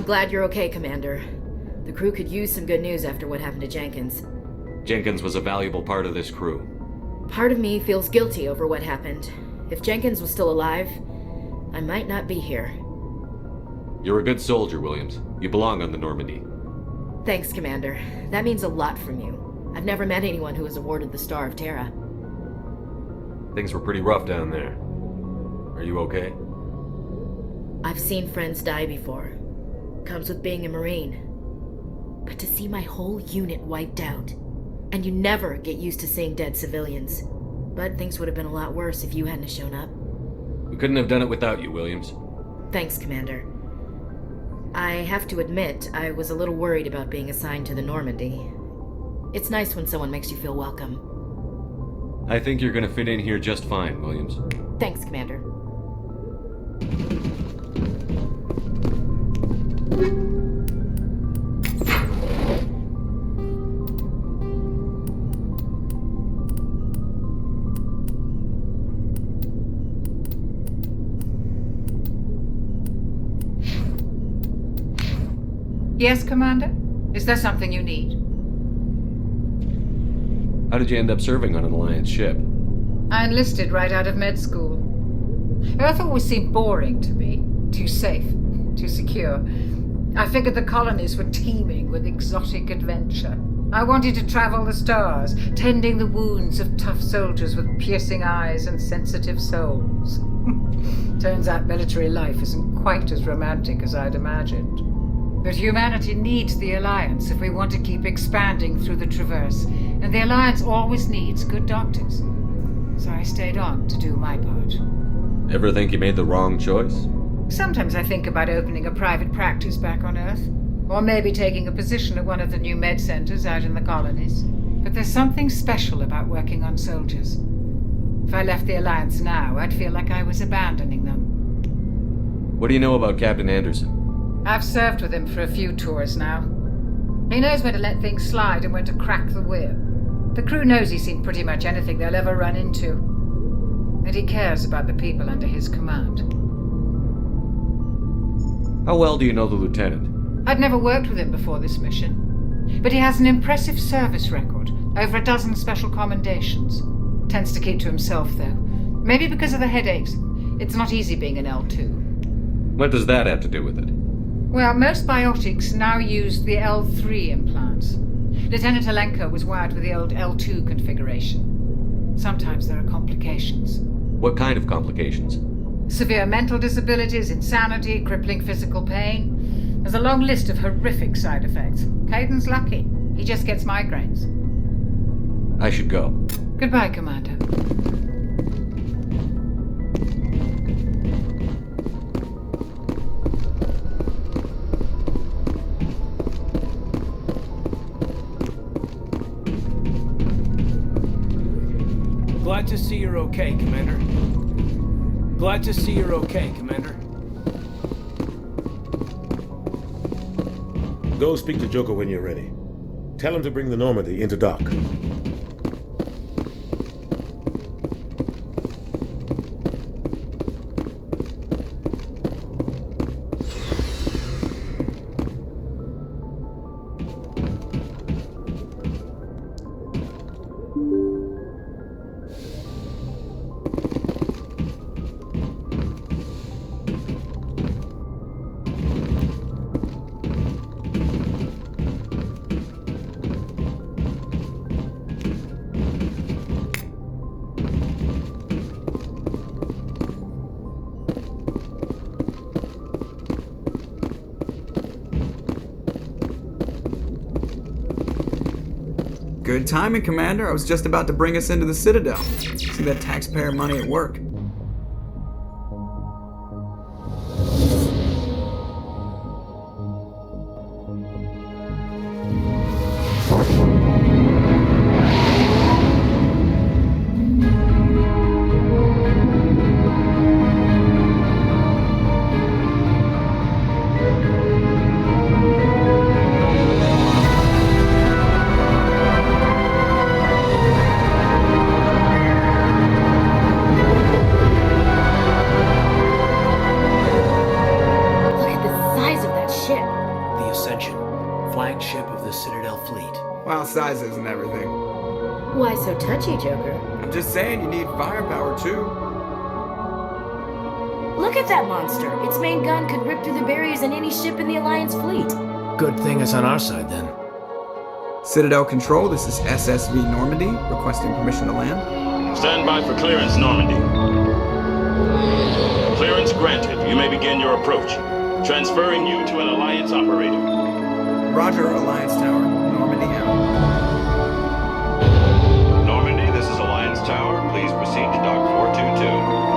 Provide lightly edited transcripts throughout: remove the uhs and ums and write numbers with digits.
glad you're okay, Commander. The crew could use some good news after what happened to Jenkins. Jenkins was a valuable part of this crew. Part of me feels guilty over what happened. If Jenkins was still alive, I might not be here. You're a good soldier, Williams. You belong on the Normandy. Thanks, Commander. That means a lot from you. I've never met anyone who was awarded the Star of Terra. Things were pretty rough down there. Are you okay? I've seen friends die before. Comes with being a Marine. But to see my whole unit wiped out, and you never get used to seeing dead civilians. But things would have been a lot worse if you hadn't shown up. We couldn't have done it without you, Williams. Thanks, Commander. I have to admit, I was a little worried about being assigned to the Normandy. It's nice when someone makes you feel welcome. I think you're gonna fit in here just fine, Williams. Thanks, Commander. Yes, Commander? Is there something you need? How did you end up serving on an Alliance ship? I enlisted right out of med school. Earth always seemed boring to me. Too safe, too secure. I figured the colonies were teeming with exotic adventure. I wanted to travel the stars, tending the wounds of tough soldiers with piercing eyes and sensitive souls. Turns out military life isn't quite as romantic as I'd imagined. But humanity needs the Alliance if we want to keep expanding through the Traverse, and the Alliance always needs good doctors. So I stayed on to do my part. Ever think you made the wrong choice? Sometimes I think about opening a private practice back on Earth, or maybe taking a position at one of the new med centers out in the colonies. But there's something special about working on soldiers. If I left the Alliance now, I'd feel like I was abandoning them. What do you know about Captain Anderson? I've served with him for a few tours now. He knows when to let things slide and when to crack the whip. The crew knows he's seen pretty much anything they'll ever run into. And he cares about the people under his command. How well do you know the lieutenant? I'd never worked with him before this mission. But he has an impressive service record, over a dozen special commendations. Tends to keep to himself, though. Maybe because of the headaches. It's not easy being an L2. What does that have to do with it? Well, most biotics now use the L3 implants. Lieutenant Alenko was wired with the old L2 configuration. Sometimes there are complications. What kind of complications? Severe mental disabilities, insanity, crippling physical pain. There's a long list of horrific side effects. Caden's lucky. He just gets migraines. I should go. Goodbye, Commander. Glad to see you're okay, Commander. Glad to see you're okay, Commander. Go speak to Joker when you're ready. Tell him to bring the Normandy into dock. Good timing, Commander. I was just about to bring us into the Citadel. See that taxpayer money at work. Ascension, flagship of the Citadel fleet. Well, sizes and everything. Why so touchy, Joker? I'm just saying you need firepower too. Look at that monster. Its main gun could rip through the barriers in any ship in the Alliance fleet. Good thing it's on our side then. Citadel Control, this is SSV Normandy, requesting permission to land. Stand by for clearance, Normandy. Clearance granted. You may begin your approach. Transferring you to an Alliance operator. Roger, Alliance Tower, Normandy out. Normandy, this is Alliance Tower. Please proceed to Dock 422.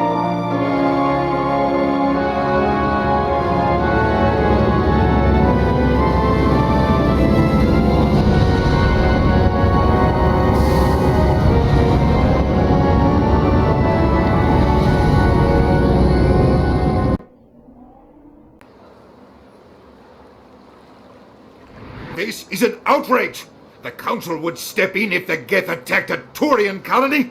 This is an outrage! The Council would step in if the Geth attacked a Turian colony?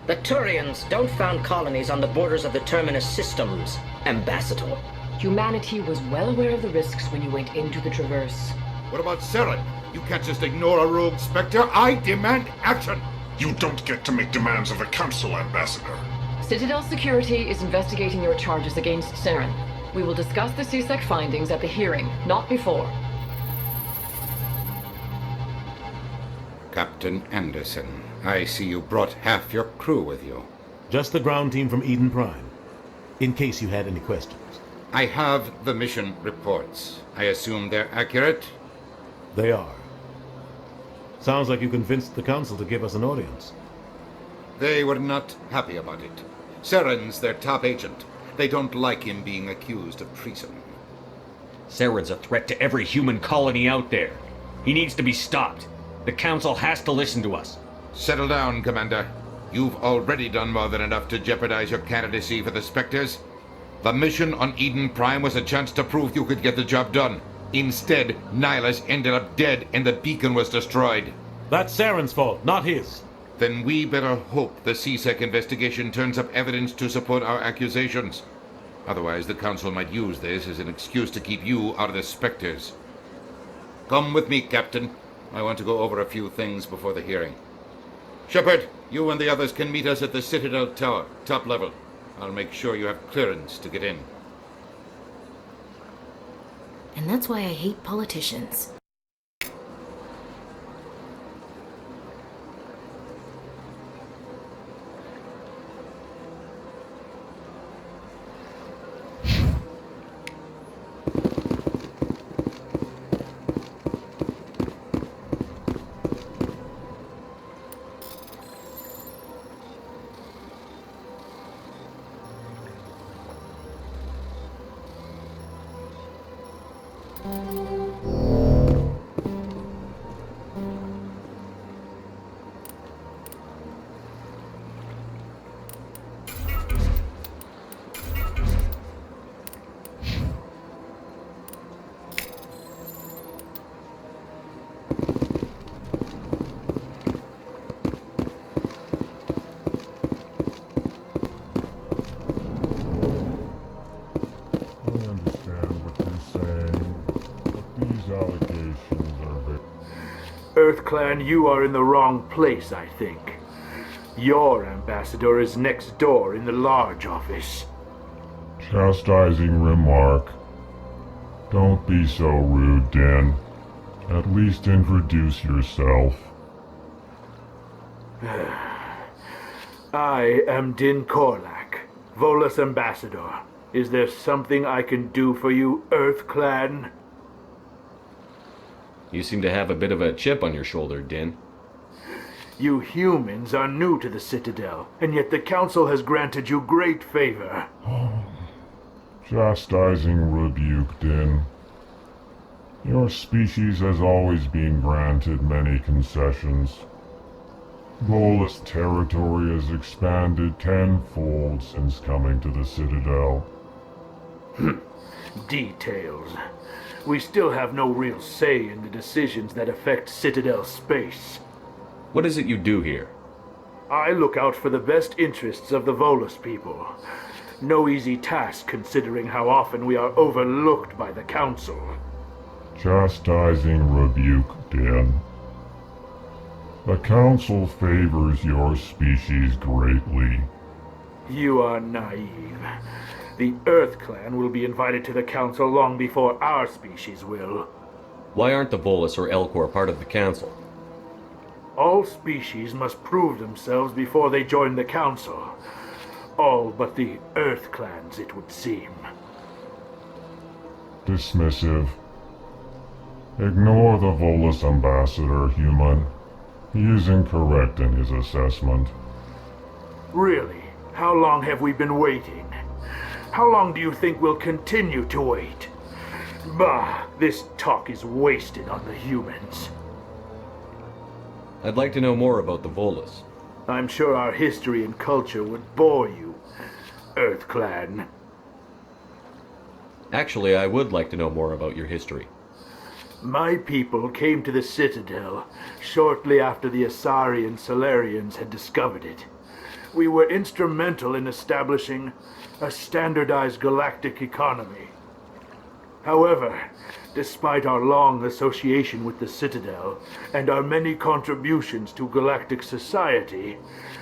The Turians don't found colonies on the borders of the Terminus systems, Ambassador. Humanity was well aware of the risks when you went into the Traverse. What about Saren? You can't just ignore a rogue Spectre. I demand action! You don't get to make demands of the Council, Ambassador. Citadel Security is investigating your charges against Saren. We will discuss the CSEC findings at the hearing, not before. Captain Anderson, I see you brought half your crew with you. Just the ground team from Eden Prime, in case you had any questions. I have the mission reports. I assume they're accurate? They are. Sounds like you convinced the Council to give us an audience. They were not happy about it. Saren's their top agent. They don't like him being accused of treason. Saren's a threat to every human colony out there. He needs to be stopped. The Council has to listen to us. Settle down, Commander. You've already done more than enough to jeopardize your candidacy for the Spectres. The mission on Eden Prime was a chance to prove you could get the job done. Instead, Nihilus ended up dead and the beacon was destroyed. That's Saren's fault, not his. Then we better hope the CSEC investigation turns up evidence to support our accusations. Otherwise, the Council might use this as an excuse to keep you out of the Spectres. Come with me, Captain. I want to go over a few things before the hearing. Shepard, you and the others can meet us at the Citadel Tower, top level. I'll make sure you have clearance to get in. And that's why I hate politicians. EarthClan, you are in the wrong place, I think. Your ambassador is next door in the large office. Chastising remark. Don't be so rude, Dan. At least introduce yourself. I am Din Korlak, Volus ambassador. Is there something I can do for you, EarthClan? You seem to have a bit of a chip on your shoulder, Din. You humans are new to the Citadel, and yet the Council has granted you great favor. Chastising rebuke, Din. Your species has always been granted many concessions. Volus territory has expanded tenfold since coming to the Citadel. Details. We still have no real say in the decisions that affect Citadel space. What is it you do here? I look out for the best interests of the Volus people. No easy task considering how often we are overlooked by the Council. Chastising rebuke, Dan. The Council favors your species greatly. You are naive. The Earth Clan will be invited to the Council long before our species will. Why aren't the Volus or Elcor part of the Council? All species must prove themselves before they join the Council. All but the Earth Clans, it would seem. Dismissive. Ignore the Volus ambassador, human. He is incorrect in his assessment. Really? How long have we been waiting? How long do you think we'll continue to wait? Bah, this talk is wasted on the humans. I'd like to know more about the Volus. I'm sure our history and culture would bore you, Earth Clan. Actually, I would like to know more about your history. My people came to the Citadel shortly after the Asari and Solarians had discovered it. We were instrumental in establishing a standardized galactic economy. However, despite our long association with the Citadel and our many contributions to galactic society,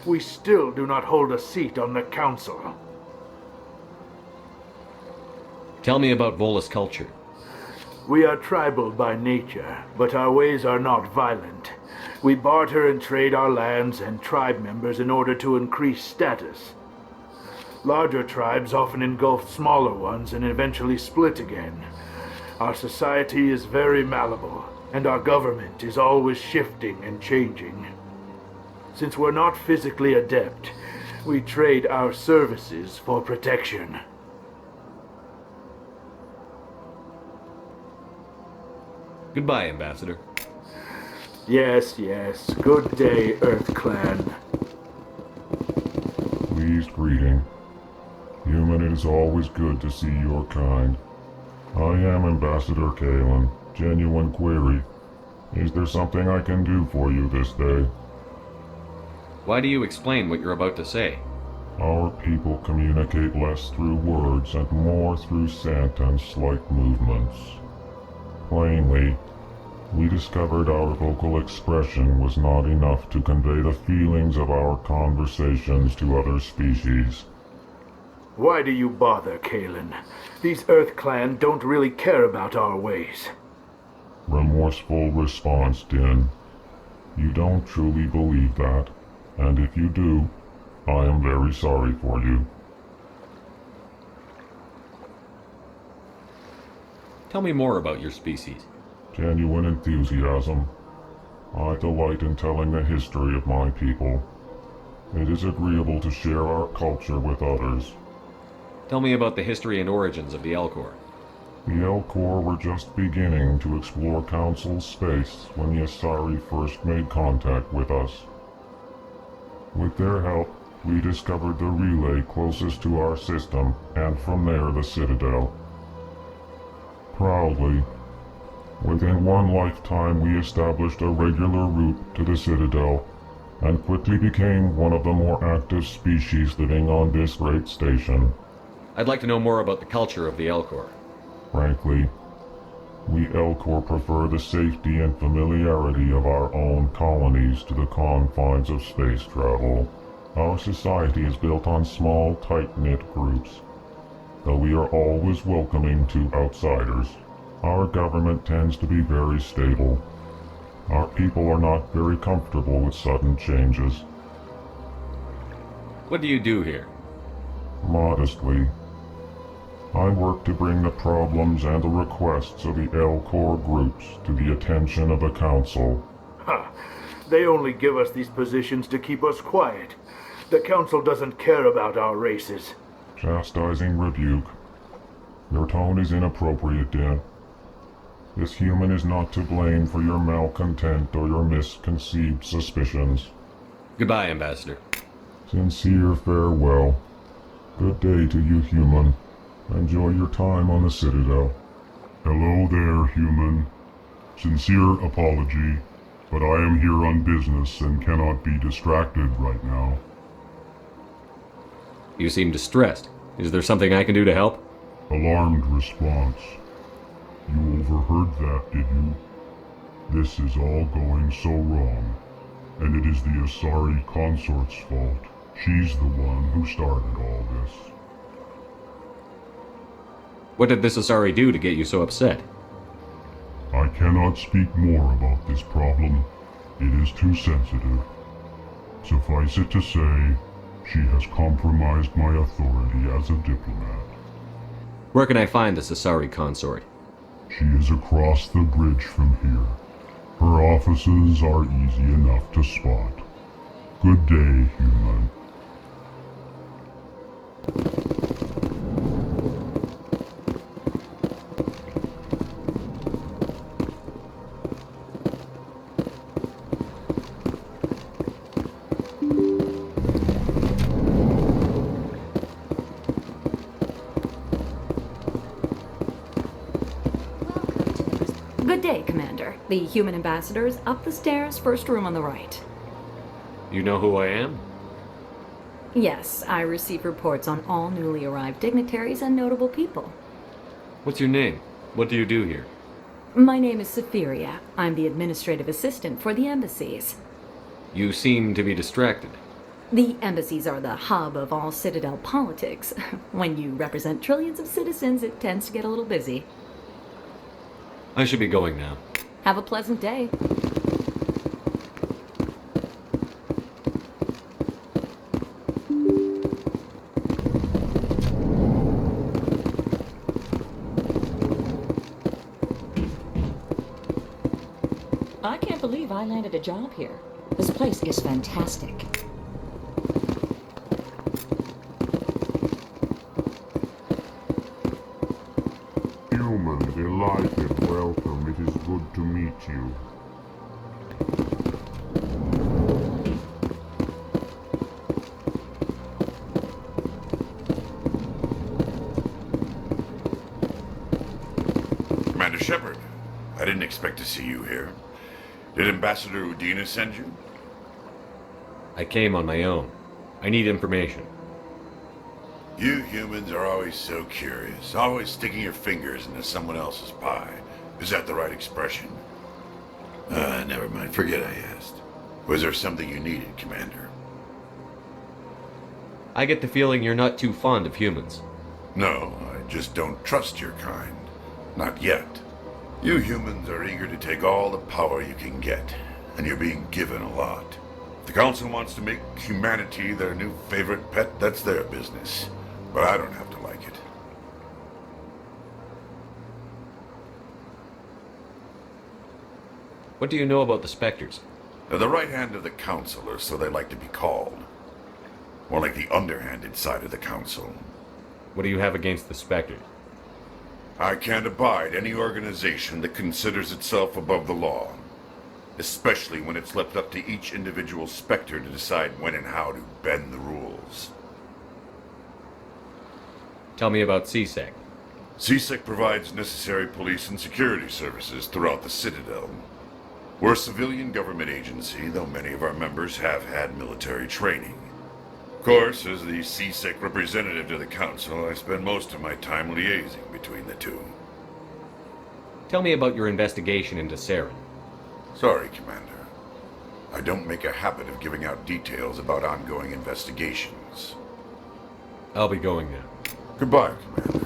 we still do not hold a seat on the Council. Tell me about Volus culture. We are tribal by nature, but our ways are not violent. We barter and trade our lands and tribe members in order to increase status. Larger tribes often engulf smaller ones and eventually split again. Our society is very malleable, and our government is always shifting and changing. Since we're not physically adept, we trade our services for protection. Goodbye, Ambassador. Yes, yes. Good day, Earth Clan. Pleased greeting. Human, it is always good to see your kind. I am Ambassador Kalen. Genuine query. Is there something I can do for you this day? Why do you explain what you're about to say? Our people communicate less through words and more through scent and slight movements. Plainly, we discovered our vocal expression was not enough to convey the feelings of our conversations to other species. Why do you bother, Kalen? These Earth Clan don't really care about our ways. Remorseful response, Din. You don't truly believe that, and if you do, I am very sorry for you. Tell me more about your species. Genuine enthusiasm. I delight in telling the history of my people. It is agreeable to share our culture with others. Tell me about the history and origins of the Elcor. The Elcor were just beginning to explore Council space when the Asari first made contact with us. With their help, we discovered the relay closest to our system, and from there the Citadel. Proudly, within one lifetime we established a regular route to the Citadel, and quickly became one of the more active species living on this great station. I'd like to know more about the culture of the Elcor. Frankly, we Elcor prefer the safety and familiarity of our own colonies to the confines of space travel. Our society is built on small, tight-knit groups, though we are always welcoming to outsiders. Our government tends to be very stable. Our people are not very comfortable with sudden changes. What do you do here? Modestly, I work to bring the problems and the requests of the Elcor groups to the attention of the Council. Ha! They only give us these positions to keep us quiet. The Council doesn't care about our races. Chastising rebuke. Your tone is inappropriate, Din. This human is not to blame for your malcontent or your misconceived suspicions. Goodbye, Ambassador. Sincere farewell. Good day to you, human. Enjoy your time on the Citadel. Hello there, human. Sincere apology, but I am here on business and cannot be distracted right now. You seem distressed. Is there something I can do to help? Alarmed response. You overheard that, did you? This is all going so wrong, and it is the Asari consort's fault. She's the one who started all this. What did this Asari do to get you so upset? I cannot speak more about this problem. It is too sensitive. Suffice it to say, she has compromised my authority as a diplomat. Where can I find this Asari consort? She is across the bridge from here. Her offices are easy enough to spot. Good day, human. Good day, Commander. The human ambassador is up the stairs, first room on the right. You know who I am? Yes, I receive reports on all newly arrived dignitaries and notable people. What's your name? What do you do here? My name is Safiria. I'm the administrative assistant for the embassies. You seem to be distracted. The embassies are the hub of all Citadel politics. When you represent trillions of citizens, it tends to get a little busy. I should be going now. Have a pleasant day. I can't believe I landed a job here. This place is fantastic. Human, delighted, welcome. It is good to meet you. Commander Shepard, I didn't expect to see you here. Did Ambassador Udina send you? I came on my own. I need information. You humans are always so curious, always sticking your fingers into someone else's pie. Is that the right expression? Never mind, forget I asked. Was there something you needed, Commander? I get the feeling you're not too fond of humans. No, I just don't trust your kind. Not yet. You humans are eager to take all the power you can get, and you're being given a lot. If the Council wants to make humanity their new favorite pet, that's their business. But I don't have to like it. What do you know about the Spectres? They're the right hand of the Council, or so they like to be called. More like the underhanded side of the Council. What do you have against the Spectres? I can't abide any organization that considers itself above the law. Especially when it's left up to each individual Spectre to decide when and how to bend the rules. Tell me about CSEC. CSEC provides necessary police and security services throughout the Citadel. We're a civilian government agency, though many of our members have had military training. Of course, as the CSEC representative to the Council, I spend most of my time liaising between the two. Tell me about your investigation into Saren. Sorry, Commander. I don't make a habit of giving out details about ongoing investigations. I'll be going now. Goodbye, Commander.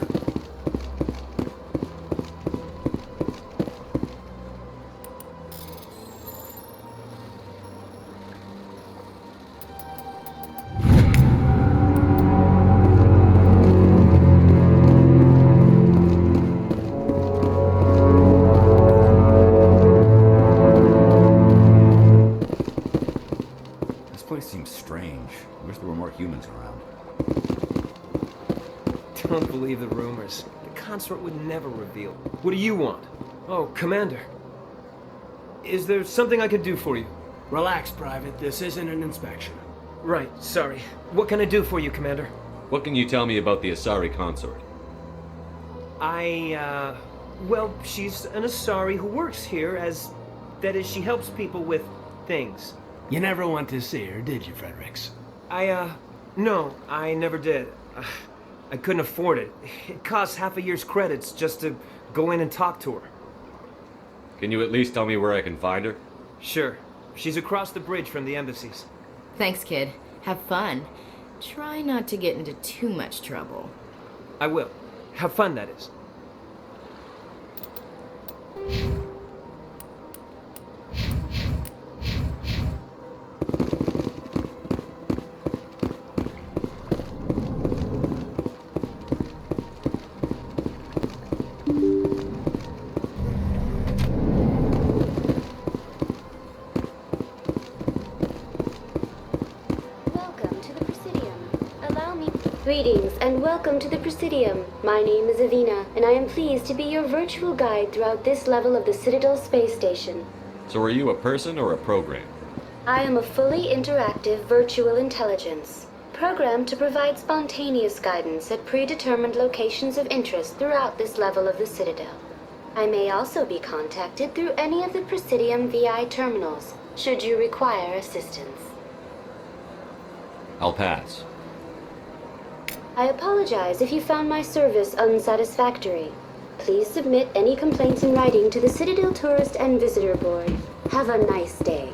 This place seems strange. I wish there were more humans around. Don't believe the rumors. The consort would never reveal. What do you want? Oh, Commander. Is there something I can do for you? Relax, Private. This isn't an inspection. Right, sorry. What can I do for you, Commander? What can you tell me about the Asari consort? Well, she's an Asari who works here that is, she helps people with things. You never went to see her, did you, Fredericks? No, I never did. I couldn't afford it. It costs half a year's credits just to go in and talk to her. Can you at least tell me where I can find her? Sure. She's across the bridge from the embassies. Thanks, kid. Have fun. Try not to get into too much trouble. I will. Have fun, that is. Greetings and welcome to the Presidium. My name is Avina, and I am pleased to be your virtual guide throughout this level of the Citadel space station. So are you a person or a program? I am a fully interactive virtual intelligence, programmed to provide spontaneous guidance at predetermined locations of interest throughout this level of the Citadel. I may also be contacted through any of the Presidium VI terminals, should you require assistance. I'll pass. I apologize if you found my service unsatisfactory. Please submit any complaints in writing to the Citadel Tourist and Visitor Board. Have a nice day.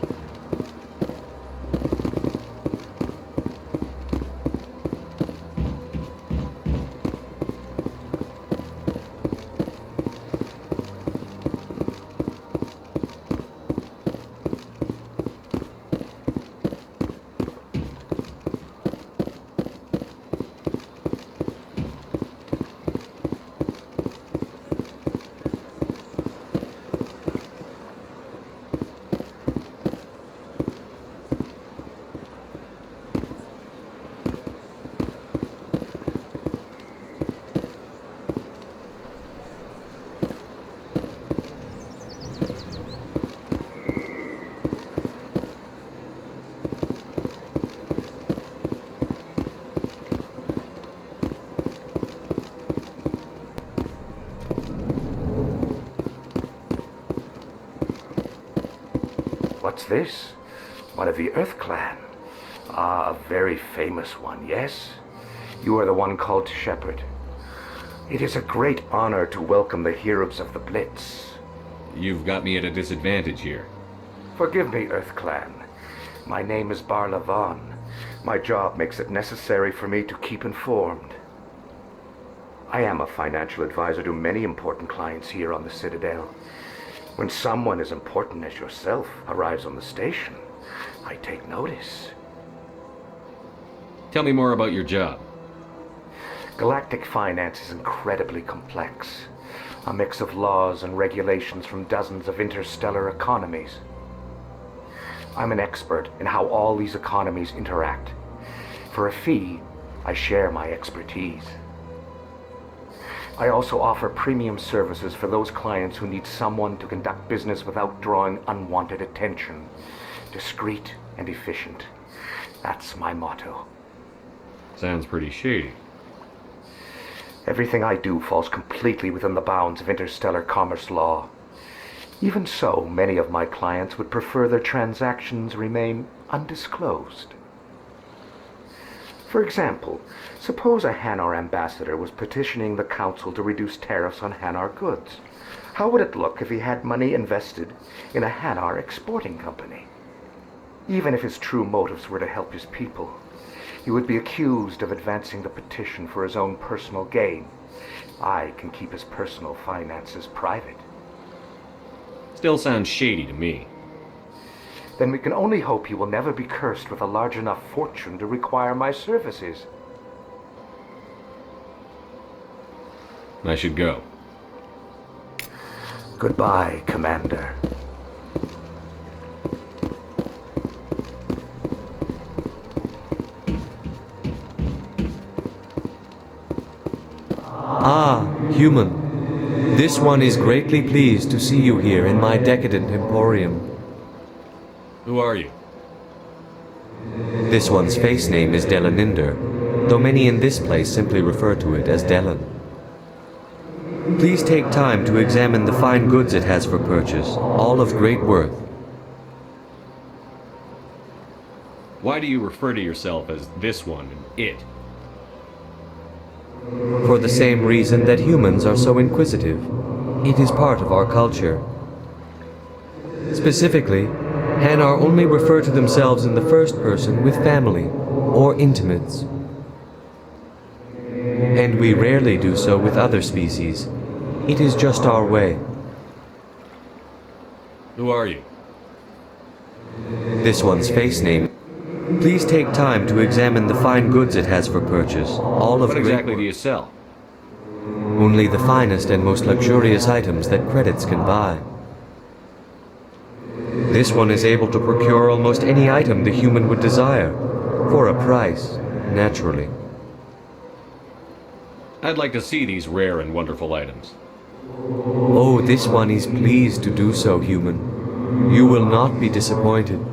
What's this? One of the Earth Clan. Ah, a very famous one, yes? You are the one called to shepherd. It is a great honor to welcome the heroes of the Blitz. You've got me at a disadvantage here. Forgive me, Earth Clan. My name is Barla Vaughn. My job makes it necessary for me to keep informed. I am a financial advisor to many important clients here on the Citadel. When someone as important as yourself arrives on the station, I take notice. Tell me more about your job. Galactic finance is incredibly complex. A mix of laws and regulations from dozens of interstellar economies. I'm an expert in how all these economies interact. For a fee, I share my expertise. I also offer premium services for those clients who need someone to conduct business without drawing unwanted attention. Discreet and efficient. That's my motto. Sounds pretty shady. Everything I do falls completely within the bounds of interstellar commerce law. Even so, many of my clients would prefer their transactions remain undisclosed. For example, suppose a Hanar ambassador was petitioning the council to reduce tariffs on Hanar goods. How would it look if he had money invested in a Hanar exporting company? Even if his true motives were to help his people, he would be accused of advancing the petition for his own personal gain. I can keep his personal finances private. Still sounds shady to me. Then we can only hope he will never be cursed with a large enough fortune to require my services. I should go. Goodbye, Commander. Ah, human. This one is greatly pleased to see you here in my decadent emporium. Who are you? This one's face name is Delaninder, though many in this place simply refer to it as Delan. Please take time to examine the fine goods it has for purchase, all of great worth. Why do you refer to yourself as this one and it? For the same reason that humans are so inquisitive. It is part of our culture. Specifically, Hanar only refer to themselves in the first person with family or intimates. And we rarely do so with other species. It is just our way. Who are you? This one's face name. Please take time to examine the fine goods it has for purchase. All of What exactly do you sell? Only the finest and most luxurious items that credits can buy. This one is able to procure almost any item the human would desire, for a price, naturally. I'd like to see these rare and wonderful items. Oh, this one is pleased to do so, human. You will not be disappointed.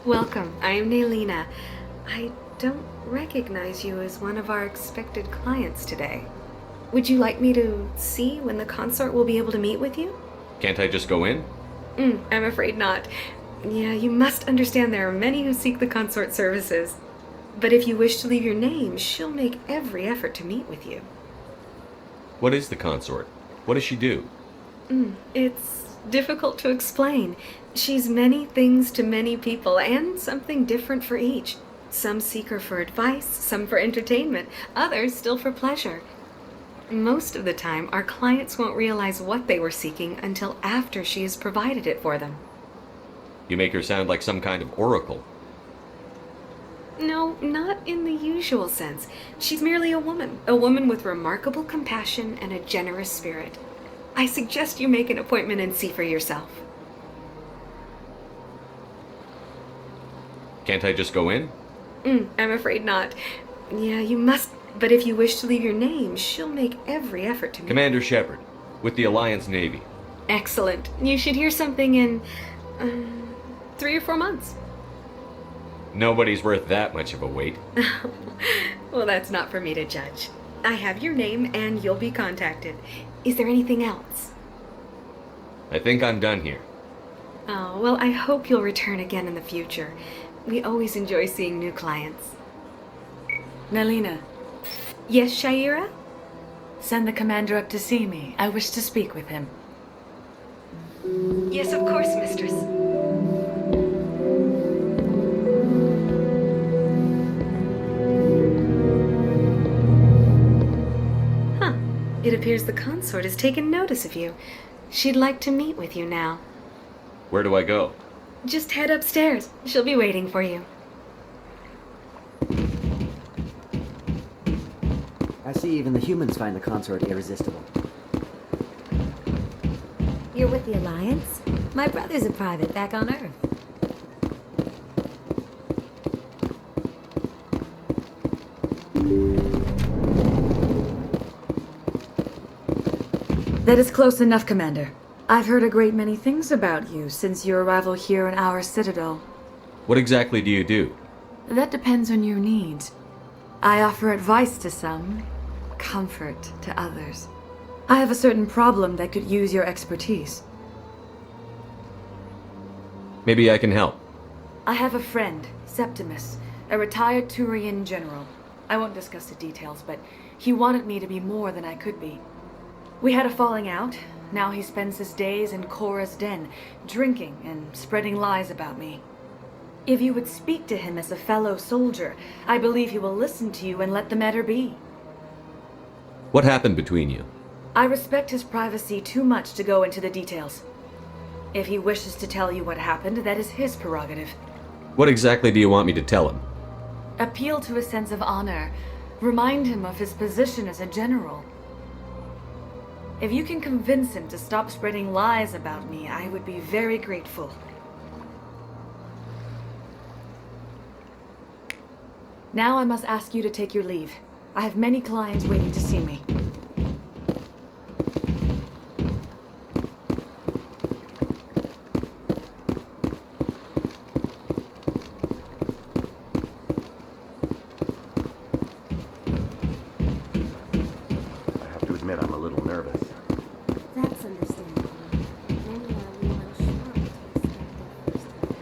Welcome, I am Naylina. I don't recognize you as one of our expected clients today. Would you like me to see when the consort will be able to meet with you? Can't I just go in? I'm afraid not. Yeah, you must understand there are many who seek the consort services. But if you wish to leave your name, she'll make every effort to meet with you. What is the consort? What does she do? It's difficult to explain. She's many things to many people, and something different for each. Some seek her for advice, some for entertainment, others still for pleasure. Most of the time, our clients won't realize what they were seeking until after she has provided it for them. You make her sound like some kind of oracle. No, not in the usual sense. She's merely a woman with remarkable compassion and a generous spirit. I suggest you make an appointment and see for yourself. Can't I just go in? I'm afraid not. Yeah, you must, but if you wish to leave your name, she'll make every effort to meet. Commander Shepard, with the Alliance Navy. Excellent. You should hear something in 3 or 4 months. Nobody's worth that much of a wait. Well, that's not for me to judge. I have your name and you'll be contacted. Is there anything else? I think I'm done here. Oh, well, I hope you'll return again in the future. We always enjoy seeing new clients. Naylina. Yes, Shaira? Send the commander up to see me. I wish to speak with him. Yes, of course, mistress. It appears the consort has taken notice of you. She'd like to meet with you now. Where do I go? Just head upstairs. She'll be waiting for you. I see even the humans find the consort irresistible. You're with the Alliance? My brother's a private back on Earth. That is close enough, Commander. I've heard a great many things about you since your arrival here in our citadel. What exactly do you do? That depends on your needs. I offer advice to some, comfort to others. I have a certain problem that could use your expertise. Maybe I can help. I have a friend, Septimus, a retired Turian general. I won't discuss the details, but he wanted me to be more than I could be. We had a falling out. Now he spends his days in Korra's den, drinking and spreading lies about me. If you would speak to him as a fellow soldier, I believe he will listen to you and let the matter be. What happened between you? I respect his privacy too much to go into the details. If he wishes to tell you what happened, that is his prerogative. What exactly do you want me to tell him? Appeal to a sense of honor. Remind him of his position as a general. If you can convince him to stop spreading lies about me, I would be very grateful. Now I must ask you to take your leave. I have many clients waiting to see me. I have to admit, I'm a little nervous. That's understandable. Many are a little unsure what to expect their first time.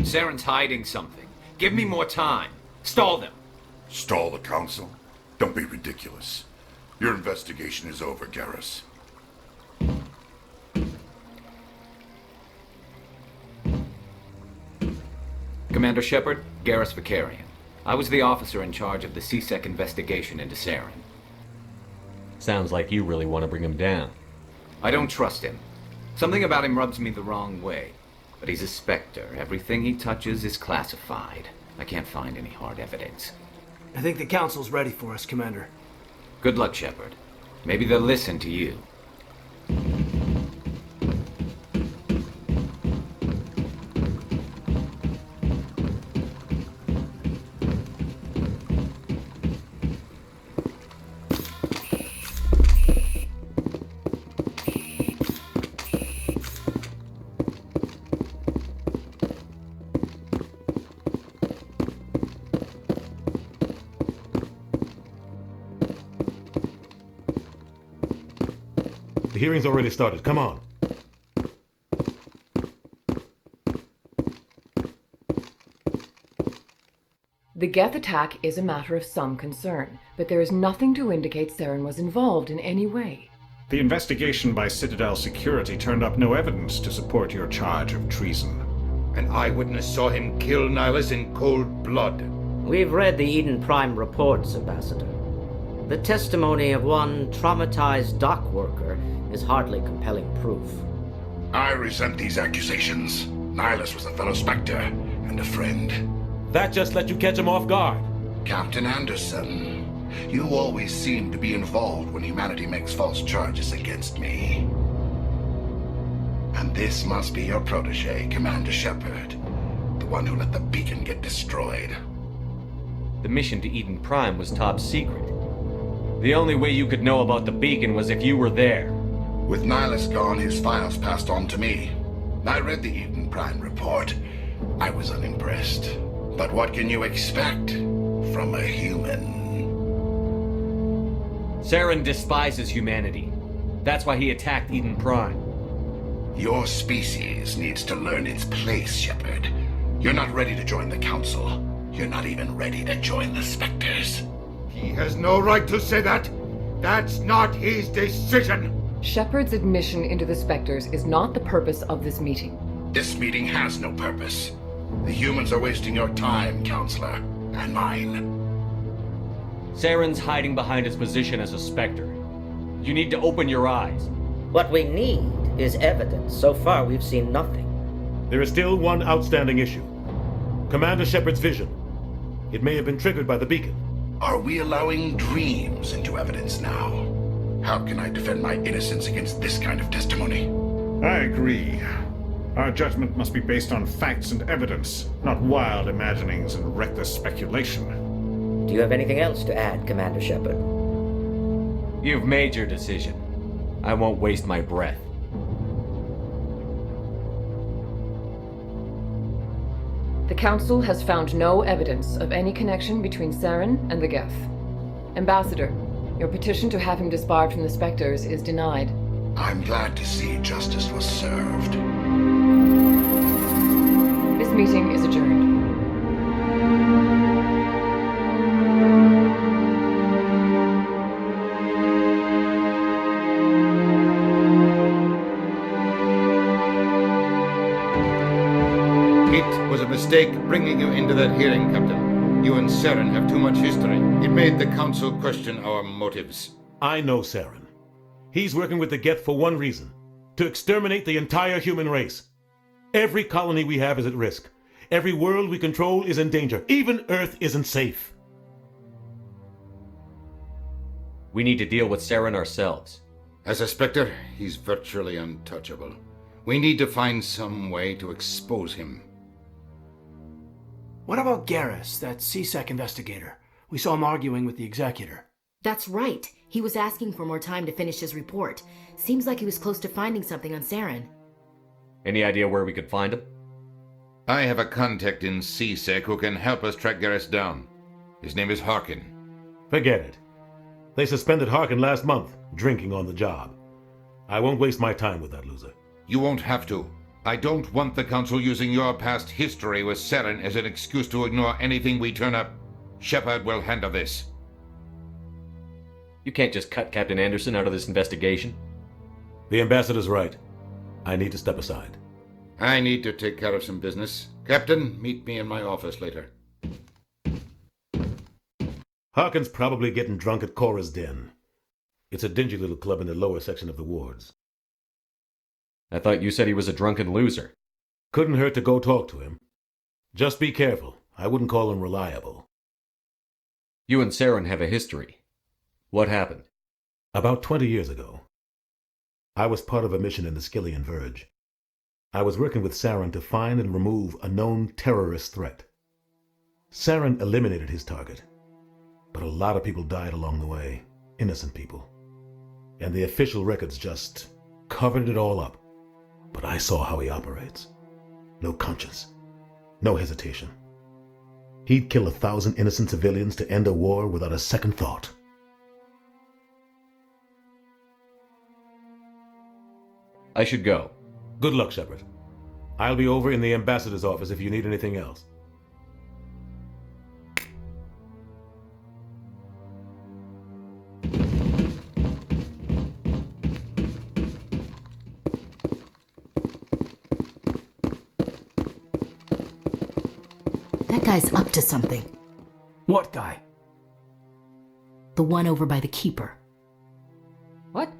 Saren's hiding something. Give me more time. Stall them. Stall the council? Don't be ridiculous. Your investigation is over, Garrus. Commander Shepard, Garrus Vicarian. I was the officer in charge of the C-Sec investigation into Saren. Sounds like you really want to bring him down. I don't trust him. Something about him rubs me the wrong way. But he's a Spectre. Everything he touches is classified. I can't find any hard evidence. I think the council's ready for us, Commander. Good luck, Shepard. Maybe they'll listen to you. The hearing's already started. Come on. The Geth attack is a matter of some concern, but there is nothing to indicate Saren was involved in any way. The investigation by Citadel Security turned up no evidence to support your charge of treason. An eyewitness saw him kill Nihilus in cold blood. We've read the Eden Prime reports, Ambassador. The testimony of one traumatized dock worker is hardly compelling proof. I resent these accusations. Nihilus was a fellow Spectre and a friend. That just let you catch him off guard. Captain Anderson, you always seem to be involved when humanity makes false charges against me. And this must be your protege, Commander Shepard. The one who let the beacon get destroyed. The mission to Eden Prime was top secret. The only way you could know about the beacon was if you were there. With Nihilus gone, his files passed on to me. I read the Eden Prime report. I was unimpressed. But what can you expect from a human? Saren despises humanity. That's why he attacked Eden Prime. Your species needs to learn its place, Shepard. You're not ready to join the Council. You're not even ready to join the Spectres. He has no right to say that. That's not his decision. Shepard's admission into the Spectres is not the purpose of this meeting. This meeting has no purpose. The humans are wasting your time, Counselor, and mine. Saren's hiding behind his position as a Spectre. You need to open your eyes. What we need is evidence. So far, we've seen nothing. There is still one outstanding issue. Commander Shepard's vision. It may have been triggered by the beacon. Are we allowing dreams into evidence now? How can I defend my innocence against this kind of testimony? I agree. Our judgment must be based on facts and evidence, not wild imaginings and reckless speculation. Do you have anything else to add, Commander Shepard? You've made your decision. I won't waste my breath. The Council has found no evidence of any connection between Saren and the Geth. Ambassador, your petition to have him disbarred from the Spectres is denied. I'm glad to see justice was served. This meeting is adjourned. It was a mistake bringing you into that hearing, Captain. You and Saren have too much history. It made the Council question our motives. I know Saren. He's working with the Geth for one reason. To exterminate the entire human race. Every colony we have is at risk. Every world we control is in danger. Even Earth isn't safe. We need to deal with Saren ourselves. As a Spectre, he's virtually untouchable. We need to find some way to expose him. What about Garrus, that CSEC investigator? We saw him arguing with the Executor. That's right. He was asking for more time to finish his report. Seems like he was close to finding something on Saren. Any idea where we could find him? I have a contact in CSEC who can help us track Garrus down. His name is Harkin. Forget it. They suspended Harkin last month, drinking on the job. I won't waste my time with that loser. You won't have to. I don't want the Council using your past history with Saren as an excuse to ignore anything we turn up. Shepard will handle this. You can't just cut Captain Anderson out of this investigation. The Ambassador's right. I need to step aside. I need to take care of some business. Captain, meet me in my office later. Harkin's probably getting drunk at Cora's Den. It's a dingy little club in the lower section of the wards. I thought you said he was a drunken loser. Couldn't hurt to go talk to him. Just be careful. I wouldn't call him reliable. You and Saren have a history. What happened? About 20 years ago. I was part of a mission in the Skillian Verge. I was working with Saren to find and remove a known terrorist threat. Saren eliminated his target. But a lot of people died along the way. Innocent people. And the official records just covered it all up. But I saw how he operates. No conscience. No hesitation. He'd kill 1,000 innocent civilians to end a war without a second thought. I should go. Good luck, Shepard. I'll be over in the Ambassador's office if you need anything else. That guy's up to something. What guy? The one over by the Keeper. What?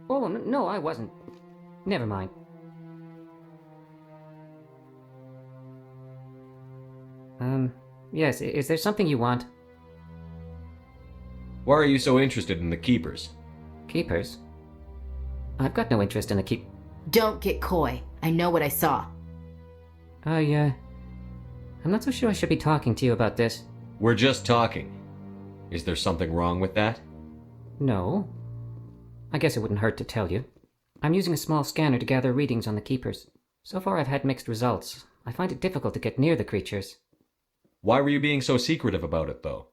Oh, no, I wasn't. Never mind. Yes, is there something you want? Why are you so interested in the Keepers? Keepers? I've got no interest in the Don't get coy. I know what I saw. I'm not so sure I should be talking to you about this. We're just talking. Is there something wrong with that? No. I guess it wouldn't hurt to tell you. I'm using a small scanner to gather readings on the Keepers. So far I've had mixed results. I find it difficult to get near the creatures. Why were you being so secretive about it, though?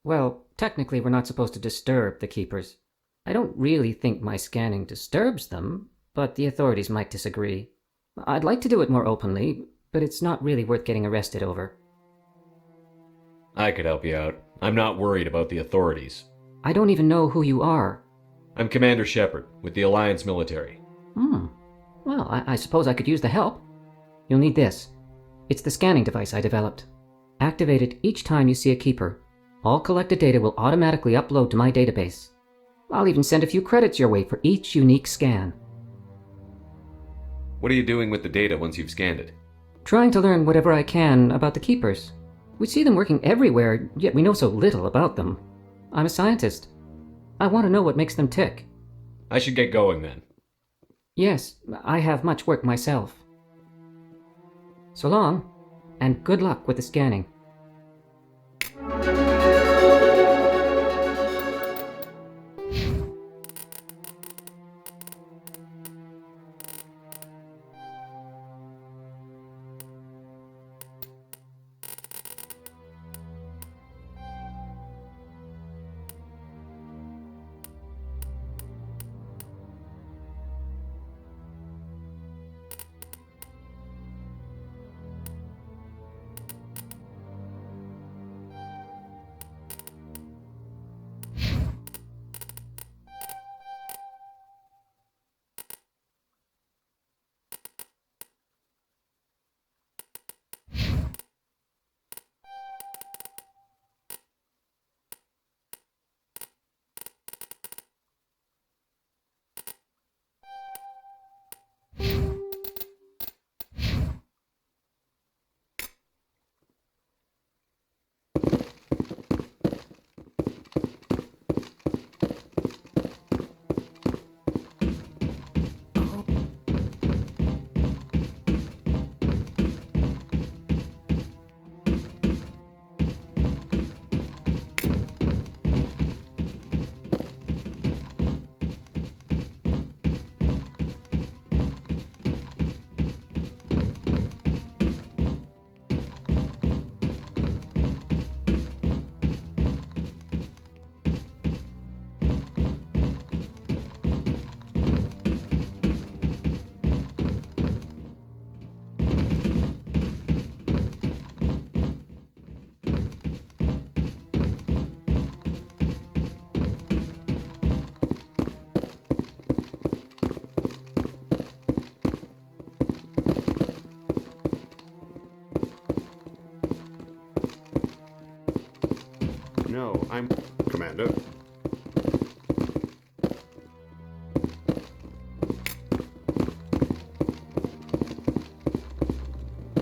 Well, technically we're not supposed to disturb the keepers. I don't really think my scanning disturbs them, but the authorities might disagree. I'd like to do it more openly, but it's not really worth getting arrested over. I could help you out. I'm not worried about the authorities. I don't even know who you are. I'm Commander Shepard, with the Alliance military. Well, I suppose I could use the help. You'll need this. It's the scanning device I developed. Activate it each time you see a keeper. All collected data will automatically upload to my database. I'll even send a few credits your way for each unique scan. What are you doing with the data once you've scanned it? Trying to learn whatever I can about the keepers. We see them working everywhere, yet we know so little about them. I'm a scientist. I want to know what makes them tick. I should get going then. Yes, I have much work myself. So long, and good luck with the scanning. No, I'm Commander.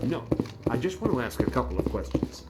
No, I just want to ask a couple of questions.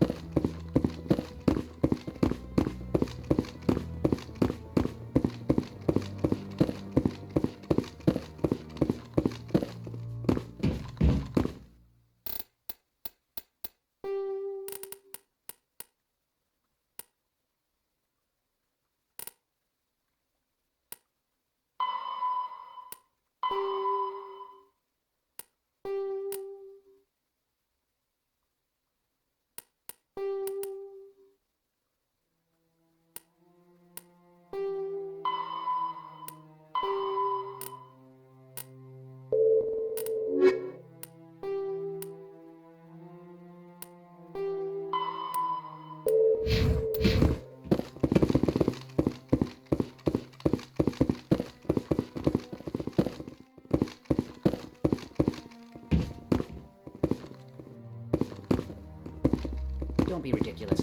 Don't be ridiculous.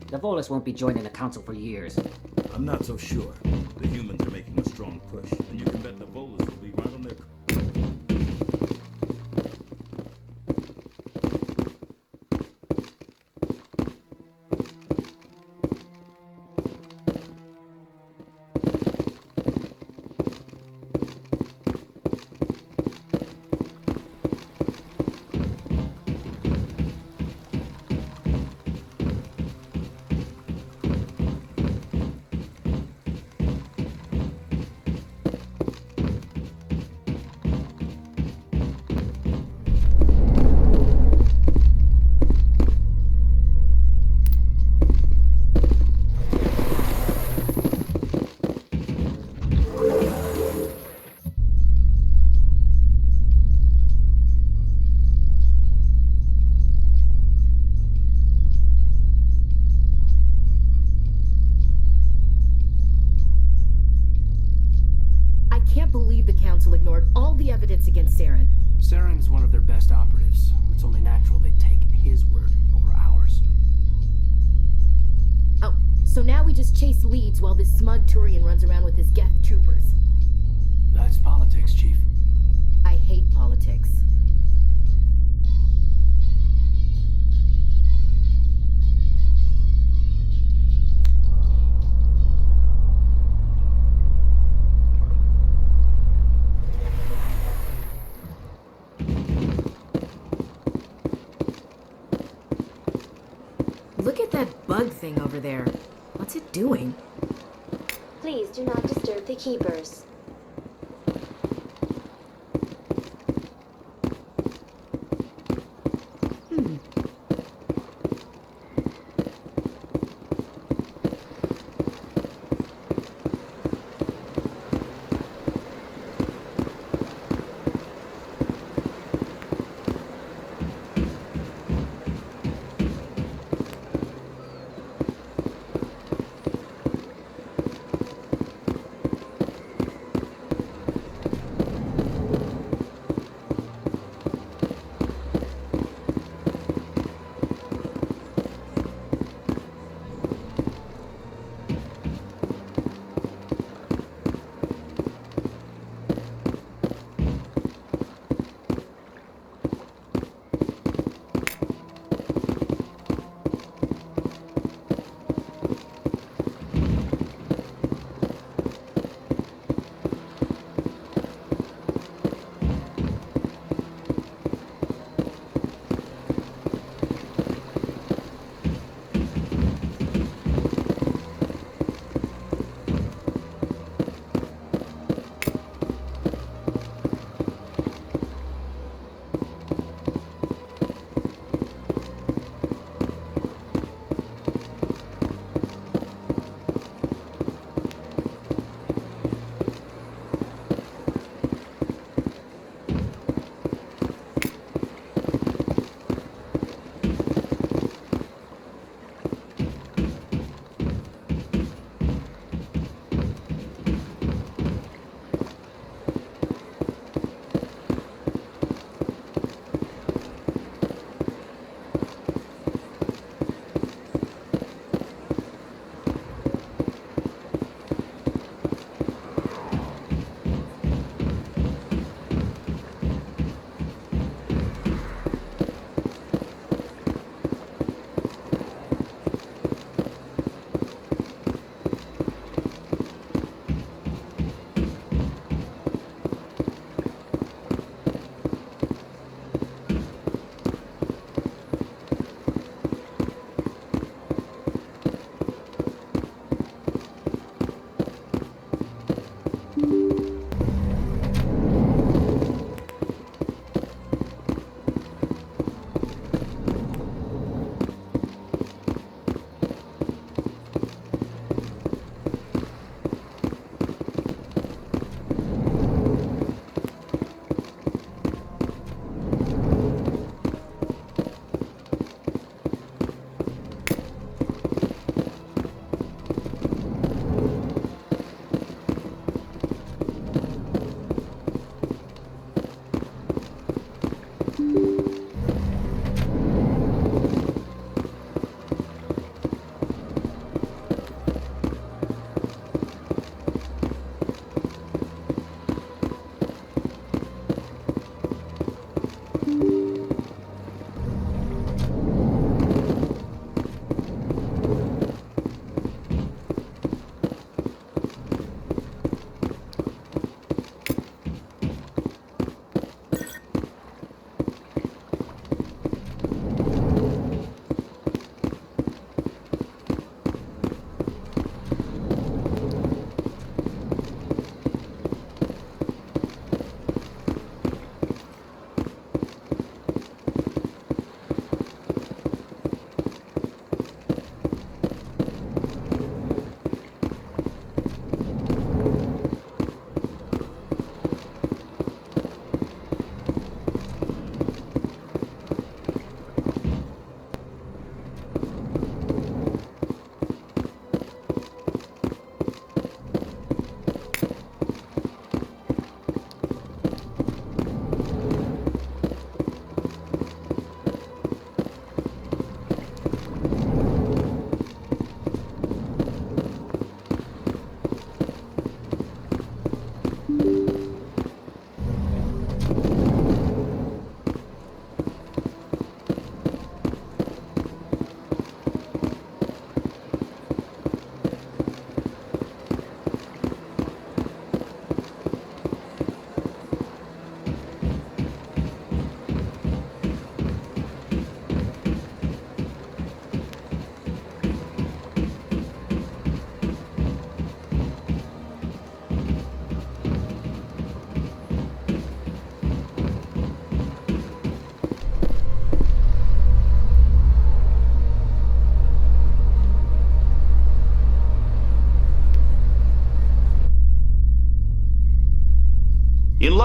The Volus won't be joining the Council for years. I'm not so sure. The humans are making a strong push, and you can bet the Volus will be right on their... Council ignored all the evidence against Saren. Saren's one of their best operatives. It's only natural they'd take his word over ours. Oh, so now we just chase leads while this smug Turian runs around with his Geth troopers. That's politics, Chief. I hate politics. Look at that bug thing over there. What's it doing? Please do not disturb the keepers.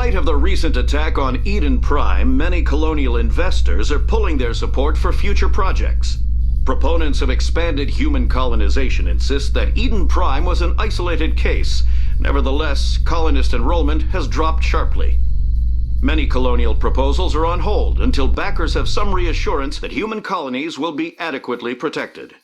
light of the recent attack on Eden Prime, many colonial investors are pulling their support for future projects. Proponents of expanded human colonization insist that Eden Prime was an isolated case. Nevertheless, colonist enrollment has dropped sharply. Many colonial proposals are on hold until backers have some reassurance that human colonies will be adequately protected.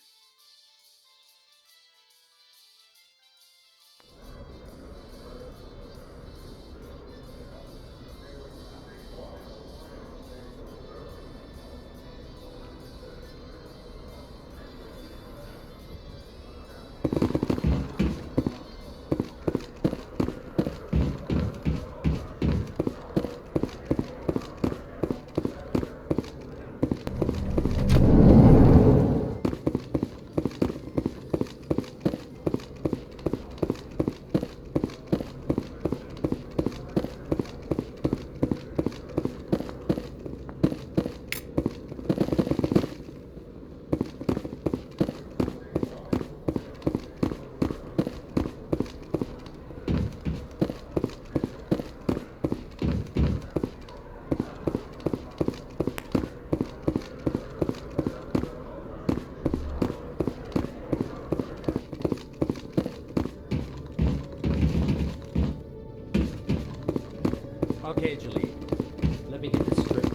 Okay, Jaleel. Let me get this straight.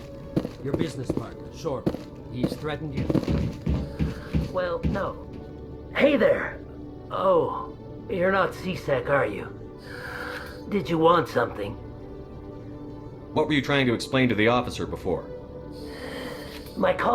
Your business partner, Short, he's threatened you? Well, no. Hey there! Oh, you're not CSEC, are you? Did you want something? What were you trying to explain to the officer before? My call